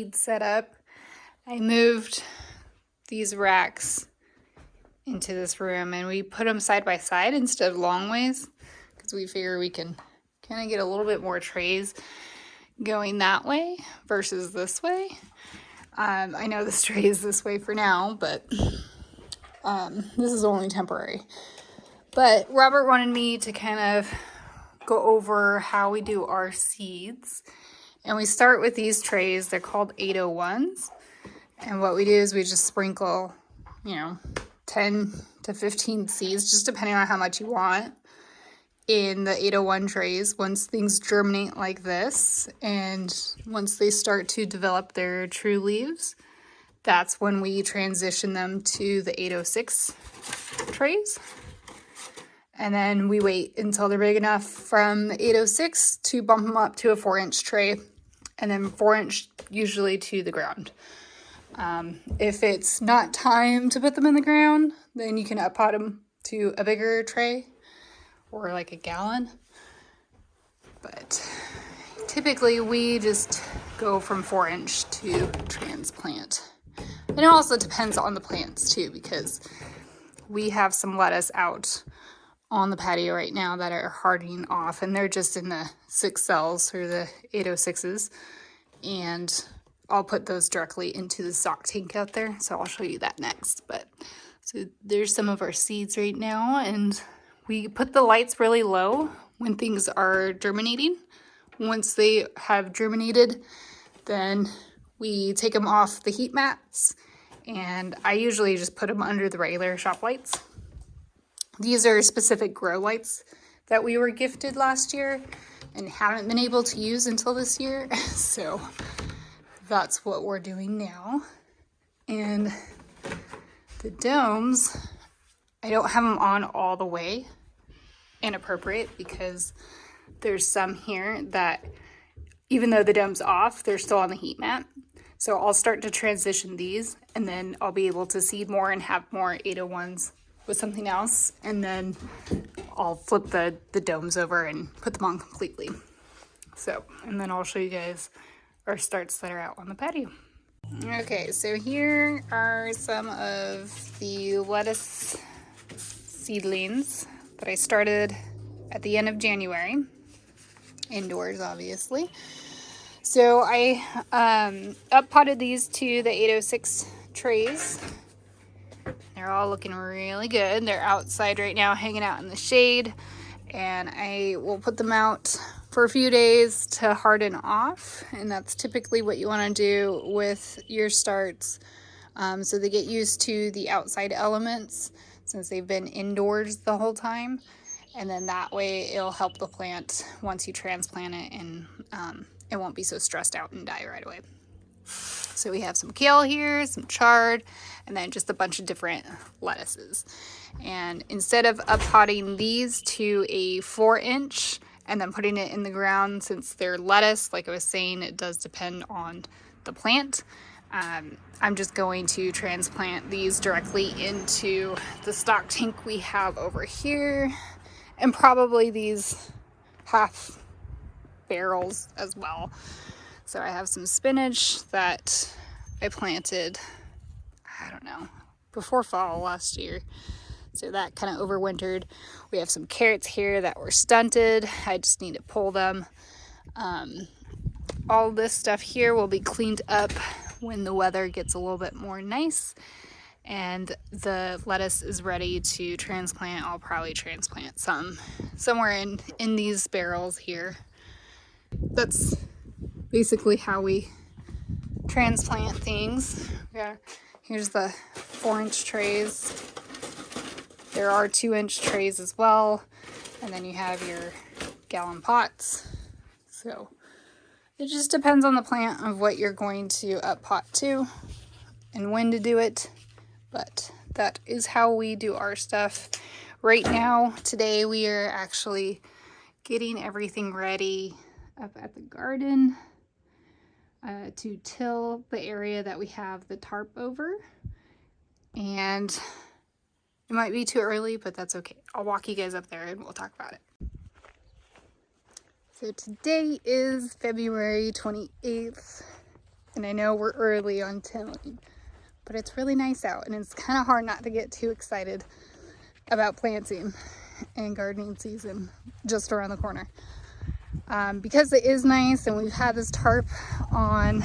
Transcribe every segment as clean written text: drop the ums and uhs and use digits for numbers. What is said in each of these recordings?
seed set up, I moved these racks into this room and we put them side by side instead of long ways because we figure we can kind of get a little bit more trays going that way versus this way. I know this tray is this way for now, but this is only temporary. But Robert wanted me to kind of go over how we do our seeds. And we start with these trays. They're called 801s. And what we do is we just sprinkle, 10 to 15 seeds, just depending on how much you want, in the 801 trays. Once things germinate like this, and once they start to develop their true leaves, that's when we transition them to the 806 trays. And then we wait until they're big enough from the 806 to bump them up to a 4-inch tray, and then 4-inch usually to the ground. If it's not time to put them in the ground, then you can up pot them to a bigger tray or like a gallon. But typically we just go from 4-inch to transplant. And it also depends on the plants too, because we have some lettuce out on the patio right now that are hardening off, and they're just in the 6 cells or the 806s. And I'll put those directly into the stock tank out there, so I'll show you that next. But so there's some of our seeds right now, and we put the lights really low when things are germinating. Once they have germinated, then we take them off the heat mats, and I usually just put them under the regular shop lights. These are specific grow lights that we were gifted last year and haven't been able to use until this year, so that's what we're doing now. And the domes, I don't have them on all the way inappropriate because there's some here that even though the dome's off, they're still on the heat mat. So I'll start to transition these, and then I'll be able to seed more and have more 801s with something else. And then I'll flip the domes over and put them on completely. So, and then I'll show you guys our starts that are out on the patio. Okay, so here are some of the lettuce seedlings that I started at the end of January, indoors obviously. So I up potted these to the 806 trays. They're all looking really good. They're outside right now, hanging out in the shade, and I will put them out for a few days to harden off, and that's typically what you want to do with your starts, so they get used to the outside elements since they've been indoors the whole time, and then that way it'll help the plant once you transplant it, and it won't be so stressed out and die right away. So we have some kale here, some chard, and then just a bunch of different lettuces. And instead of up potting these to a 4-inch and then putting it in the ground, since they're lettuce, like I was saying, it does depend on the plant. I'm just going to transplant these directly into the stock tank we have over here, and probably these half barrels as well. So I have some spinach that I planted, I don't know, before fall last year. So that kind of overwintered. We have some carrots here that were stunted. I just need to pull them. All this stuff here will be cleaned up when the weather gets a little bit more nice and the lettuce is ready to transplant. I'll probably transplant some somewhere in these barrels here. That's basically how we transplant things. Yeah, here's the 4-inch trays. There are 2-inch trays as well, and then you have your gallon pots. So it just depends on the plant of what you're going to up pot to and when to do it, but that is how we do our stuff. Right now, today, we are actually getting everything ready up at the garden to till the area that we have the tarp over. And it might be too early, but that's okay. I'll walk you guys up there and we'll talk about it. So today is February 28th, And I know we're early on tilling, but it's really nice out, and it's kind of hard not to get too excited about planting and gardening season just around the corner. Because it is nice, and we've had this tarp on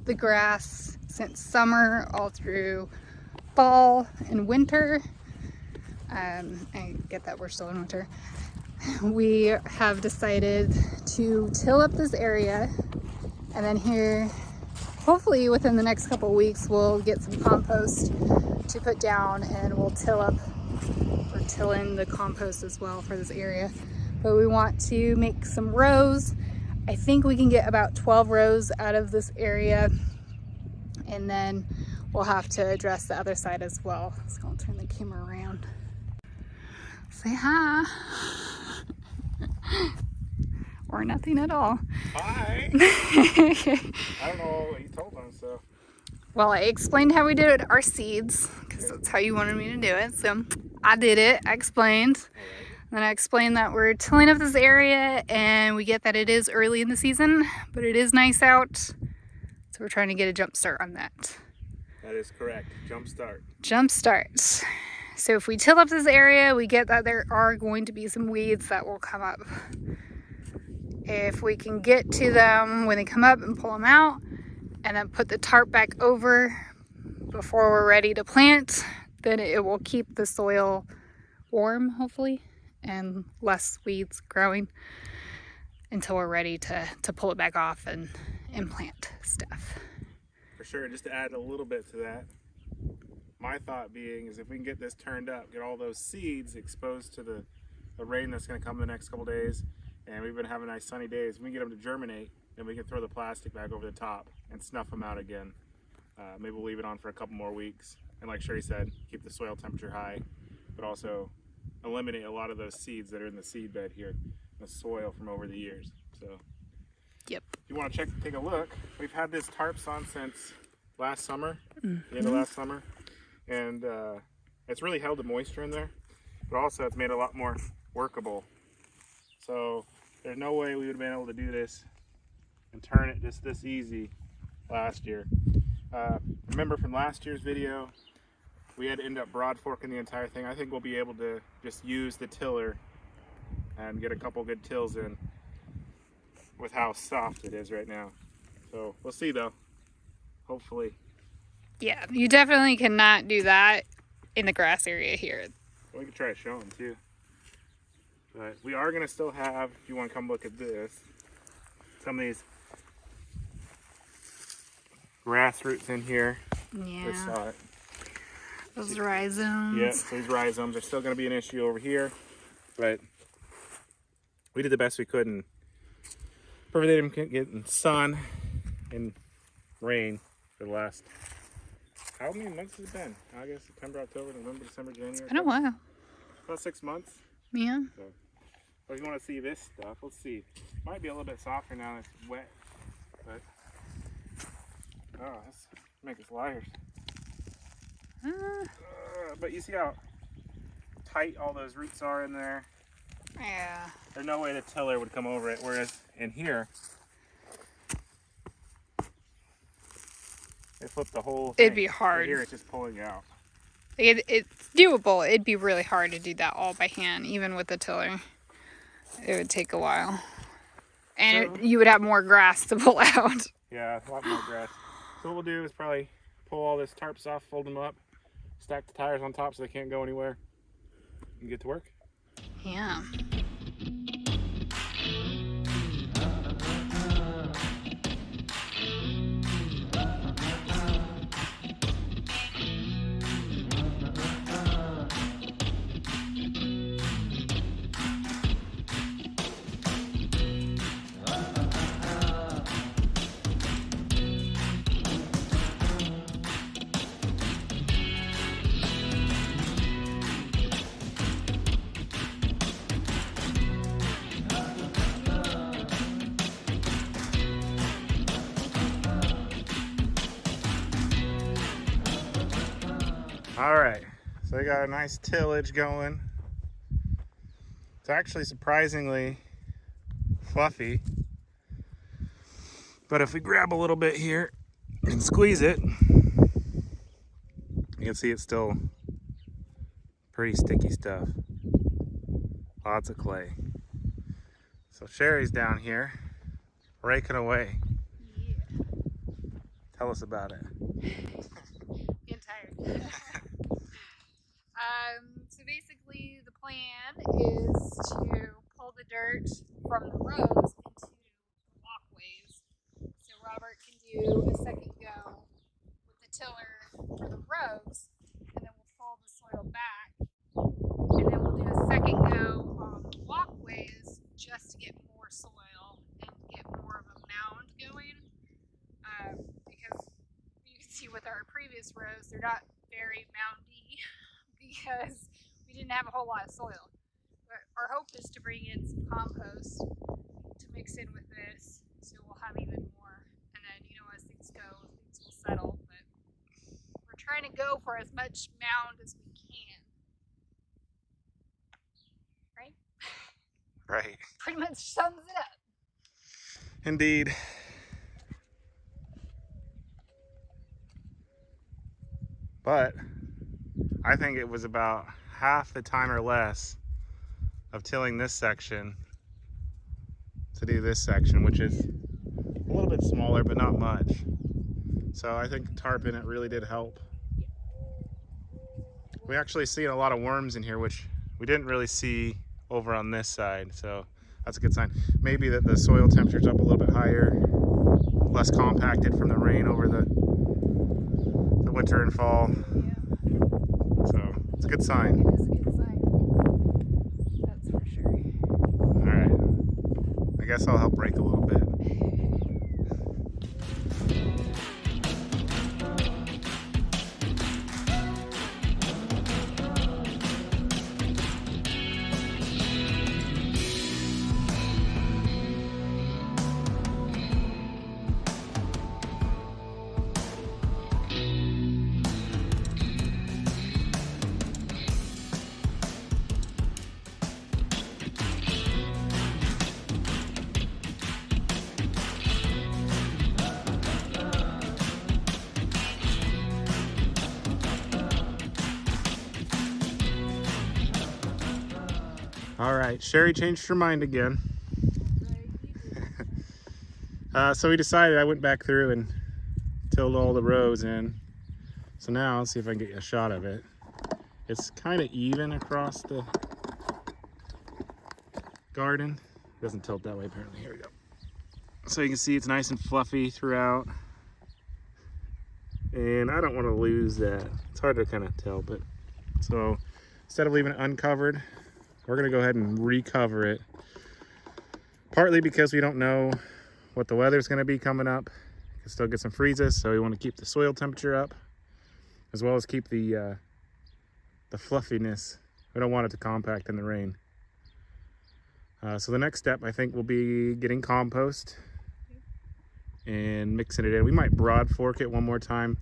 the grass since summer all through fall and winter. I get that we're still in winter. We have decided to till up this area, and then here, hopefully within the next couple of weeks, we'll get some compost to put down, and we'll till in the compost as well for this area. But we want to make some rows. I think we can get about 12 rows out of this area, and then we'll have to address the other side as well. So I'll turn the camera around. Say hi. Or nothing at all. Hi. I don't know what you told them, so. Well, I explained how we did our seeds, because that's how you wanted me to do it. So I did it. I explained. Then I explained that we're tilling up this area, and we get that it is early in the season, but it is nice out. So we're trying to get a jump start on that. That is correct. Jump start. Jump start. So if we till up this area, we get that there are going to be some weeds that will come up. If we can get to them when they come up and pull them out, and then put the tarp back over before we're ready to plant, then it will keep the soil warm, hopefully, and less weeds growing until we're ready to pull it back off and plant stuff. For sure, just to add a little bit to that, my thought being is if we can get this turned up, get all those seeds exposed to the rain that's going to come in the next couple days, and we've been having nice sunny days, we can get them to germinate, and we can throw the plastic back over the top and snuff them out again. Maybe we'll leave it on for a couple more weeks, and like Sherry said, keep the soil temperature high, but also eliminate a lot of those seeds that are in the seed bed here, the soil from over the years. So Yep. if you want to take a look, we've had this tarps on since last summer, the end of last summer, and it's really held the moisture in there, but also it's made it a lot more workable. So there's no way we would have been able to do this and turn it just this easy last year. Remember from last year's video, we had to end up broad forking the entire thing. I think we'll be able to just use the tiller and get a couple good tills in with how soft it is right now. So we'll see though, hopefully. Yeah, you definitely cannot do that in the grass area here. We can try to show them too. But we are going to still have, if you want to come look at this, some of these grass roots in here. Yeah. I saw it. Those rhizomes. Yeah, so these rhizomes are still going to be an issue over here, but we did the best we could and prevented them getting sun and rain for the last, how many months has it been? August, September, October, November, December, January? It's been a while. About 6 months. Yeah. So, if you want to see this stuff, let's see. Might be a little bit softer now that it's wet, but oh, let's make us liars. But you see how tight all those roots are in there? Yeah. There's no way the tiller would come over it, whereas in here, they flip the whole thing. It'd be hard. Right here it's just pulling out. It's doable. It'd be really hard to do that all by hand, even with the tiller. It would take a while. And you would have more grass to pull out. Yeah, a lot more grass. So what we'll do is probably pull all this tarps off, fold them up, stack the tires on top so they can't go anywhere, and get to work. Yeah. All right, so we got a nice tillage going. It's actually surprisingly fluffy. But if we grab a little bit here, and squeeze it. You can see it's still pretty sticky stuff. Lots of clay. So Sherry's down here raking away. Yeah. Tell us about it. Getting tired. So basically the plan is to pull the dirt from the rows into walkways. So Robert can do a second go with the tiller for the rows, and then we'll pull the soil back, and then we'll do a second go on the walkways just to get more soil and get more of a mound going. Because you can see with our previous rows, they're not very moundy because we didn't have a whole lot of soil. But our hope is to bring in some compost to mix in with this, so we'll have even more. And then, as things go, things will settle. But we're trying to go for as much mound as we can. Right? Right. Pretty much sums it up. Indeed. But I think it was about half the time or less of tilling this section to do this section, which is a little bit smaller, but not much. So I think the tarp in it really did help. We actually see a lot of worms in here, which we didn't really see over on this side. So that's a good sign. Maybe that the soil temperature's up a little bit higher, less compacted from the rain over the winter and fall. Yeah. So it's a good sign. It is a good sign. That's for sure. All right. I guess I'll help rake a little bit. All right, Sherry changed her mind again. So we decided, I went back through and tilled all the rows in. So now let's see if I can get a shot of it. It's kind of even across the garden. It doesn't tilt that way apparently. Here we go. So you can see it's nice and fluffy throughout. And I don't want to lose that. It's hard to kind of tell, but so instead of leaving it uncovered, we're gonna go ahead and recover it. Partly because we don't know what the weather's gonna be coming up. We can still get some freezes, so we want to keep the soil temperature up, as well as keep the fluffiness. We don't want it to compact in the rain. So the next step, I think, will be getting compost and mixing it in. We might broad fork it one more time,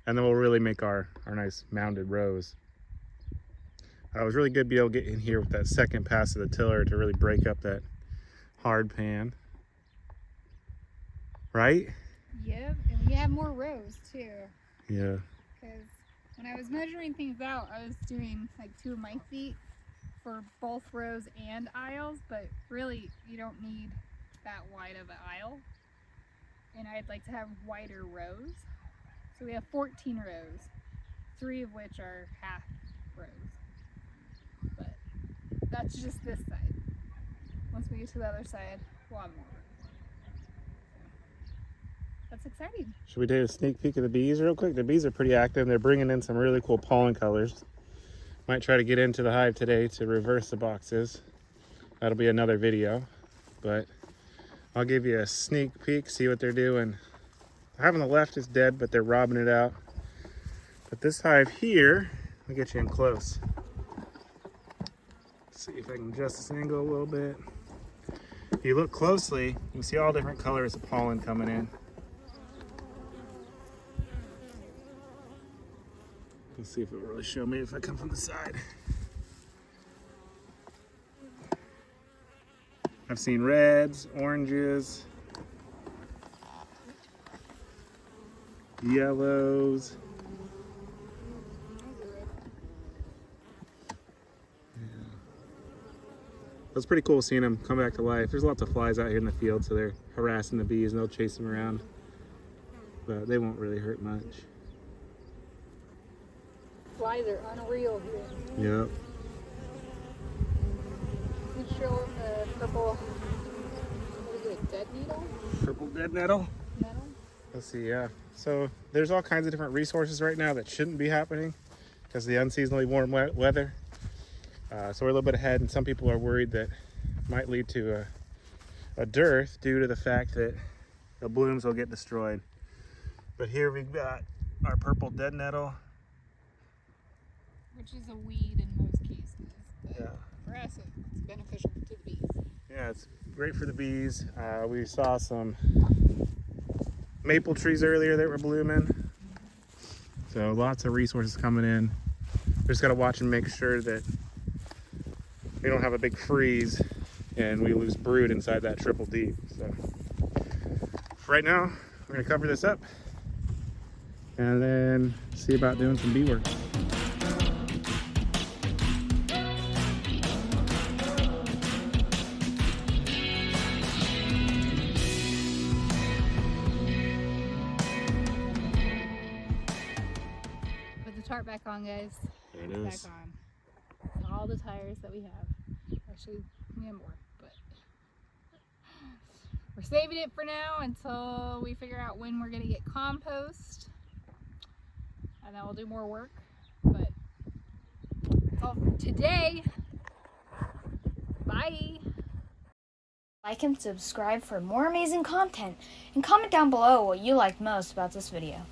and then we'll really make our nice mounded rows. It was really good to be able to get in here with that second pass of the tiller to really break up that hard pan. Right? Yep, and we have more rows too. Yeah. Because when I was measuring things out, I was doing like 2 of my feet for both rows and aisles, but really you don't need that wide of an aisle. And I'd like to have wider rows. So we have 14 rows, 3 of which are half rows. But that's just this side. Once we get to the other side, we'll have more rows. That's exciting. Should we do a sneak peek of the bees real quick? The bees are pretty active. They're bringing in some really cool pollen colors. Might try to get into the hive today to reverse the boxes. That'll be another video, but I'll give you a sneak peek, see what they're doing. The hive on the left is dead, but they're robbing it out. But this hive here, let me get you in close. Let's see if I can adjust this angle a little bit. If you look closely, you can see all different colors of pollen coming in. Let's see if it will really show me if I come from the side. I've seen reds, oranges, yellows. It's pretty cool seeing them come back to life. There's lots of flies out here in the field, so they're harassing the bees and they'll chase them around. But they won't really hurt much. Flies are unreal here. Yep. You show them the purple, what is it, dead needle? Purple dead nettle. Nettle? Let's see, yeah. So there's all kinds of different resources right now that shouldn't be happening because of the unseasonably warm weather. So we're a little bit ahead, and some people are worried that it might lead to a dearth due to the fact that the blooms will get destroyed. But here we've got our purple dead nettle. Which is a weed in most cases. But Yeah. for us, it's beneficial to the bees. Yeah, it's great for the bees. We saw some maple trees earlier that were blooming. So lots of resources coming in. We just got to watch and make sure that we don't have a big freeze and we lose brood inside that triple deep. So for right now, we're going to cover this up and then see about doing some bee work. Put the tarp back on, guys. There it is. Back on. All the tires that we have. Actually, we have more, but we're saving it for now until we figure out when we're gonna get compost, and then we'll do more work. But that's all for today. Bye. Like and subscribe for more amazing content, and comment down below what you liked most about this video.